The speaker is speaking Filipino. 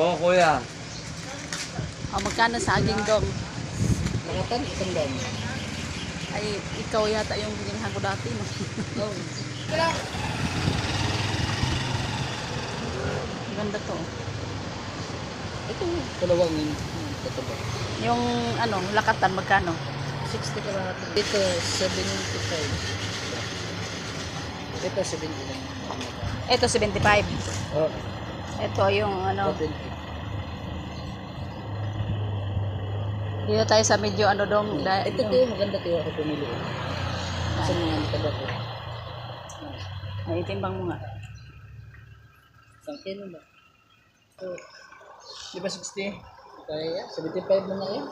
Oo, kuya. Magkano saging dong? Nakatan, isang daan. Ay, ikaw yata yung binilhan ko dati, no? Oo. Ganda to. Ito, dalawang yun. Ito ba? Yung ano, lakatan, magkano? 60 ka lahat. Ito, 75. Ito, 70 lang. Ito, 75. Oo. Ito yung ano, 70. dito tayo sa medyo ano dong. Ito to, maganda to ako pumili. Sa mga taga ko. Ay, itimbang mo nga. Isang kilo ba? So, di ba 60? Kaya, 75 mo na yan.